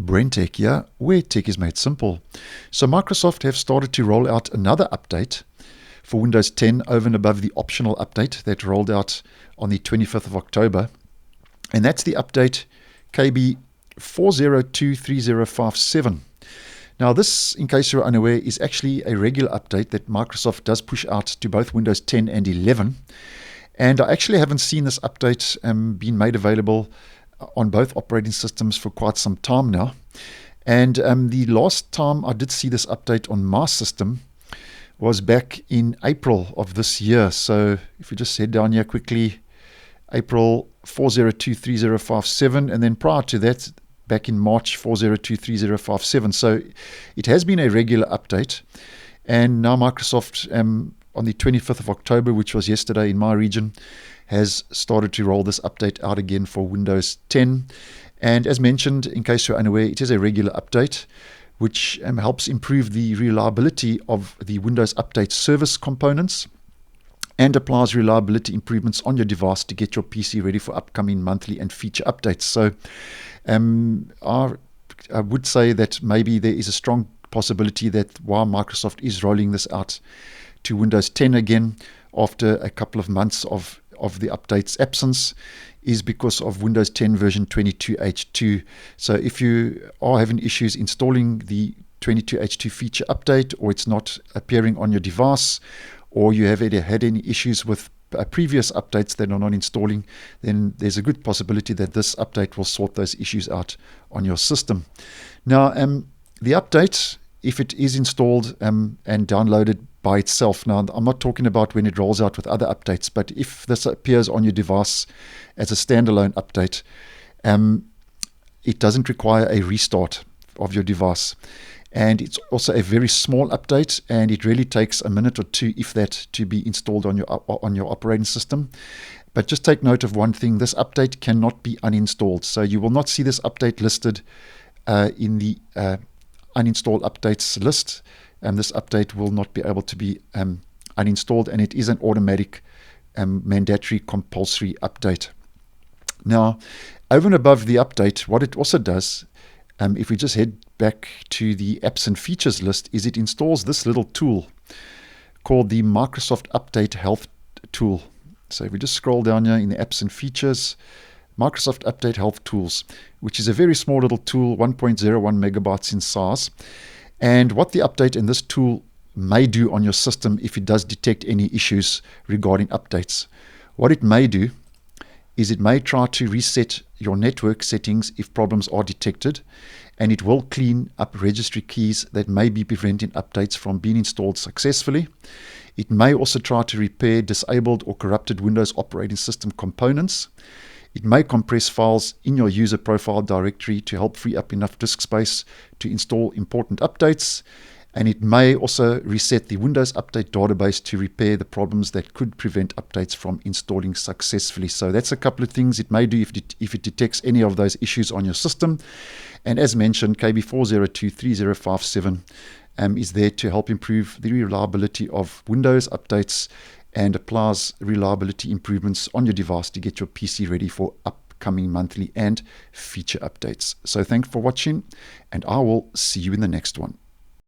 BrenTech here, where tech is made simple. So Microsoft have started to roll out another update for Windows 10 over and above the optional update that rolled out on the 25th of October. And that's the update KB4023057. Now this, in case you're unaware, is actually a regular update that Microsoft does push out to both Windows 10 and 11. And I actually haven't seen this update being made available on both operating systems for quite some time now. And the last time I did see this update on my system was back in April of this year. So if we just head down here quickly, April 4023057, and then prior to that, back in March 4023057. So it has been a regular update. And now Microsoft on the 25th of October, which was yesterday in my region, has started to roll this update out again for Windows 10. And as mentioned, in case you're unaware, it is a regular update which helps improve the reliability of the Windows Update service components and applies reliability improvements on your device to get your PC ready for upcoming monthly and feature updates. So I would say that maybe there is a strong possibility that while Microsoft is rolling this out to Windows 10 again after a couple of months of the update's absence, is because of Windows 10 version 22H2. So if you are having issues installing the 22H2 feature update, or it's not appearing on your device, or you have had any issues with previous updates that are not installing, then there's a good possibility that this update will sort those issues out on your system. Now, the update, if it is installed and downloaded by itself. Now, I'm not talking about when it rolls out with other updates, but if this appears on your device as a standalone update, it doesn't require a restart of your device. And it's also a very small update, and it really takes a minute or two, if that, to be installed on your operating system. But just take note of one thing: this update cannot be uninstalled. So you will not see this update listed in the uninstall updates list. This update will not be able to be uninstalled, and it is an automatic mandatory compulsory update. Now, over and above the update, what it also does, if we just head back to the apps and features list, is it installs this little tool called the Microsoft Update Health tool. So if we just scroll down here in the apps and features, Microsoft Update Health Tools, which is a very small little tool, 1.01 megabytes in size. And what the update in this tool may do on your system, if it does detect any issues regarding updates, what it may do is it may try to reset your network settings if problems are detected, and it will clean up registry keys that may be preventing updates from being installed successfully. It may also try to repair disabled or corrupted Windows operating system components. It may compress files in your user profile directory to help free up enough disk space to install important updates. And it may also reset the Windows Update database to repair the problems that could prevent updates from installing successfully. So that's a couple of things it may do if it detects any of those issues on your system. And as mentioned, KB4023057 is there to help improve the reliability of Windows updates and applies reliability improvements on your device to get your PC ready for upcoming monthly and feature updates. So thanks for watching, and I will see you in the next one.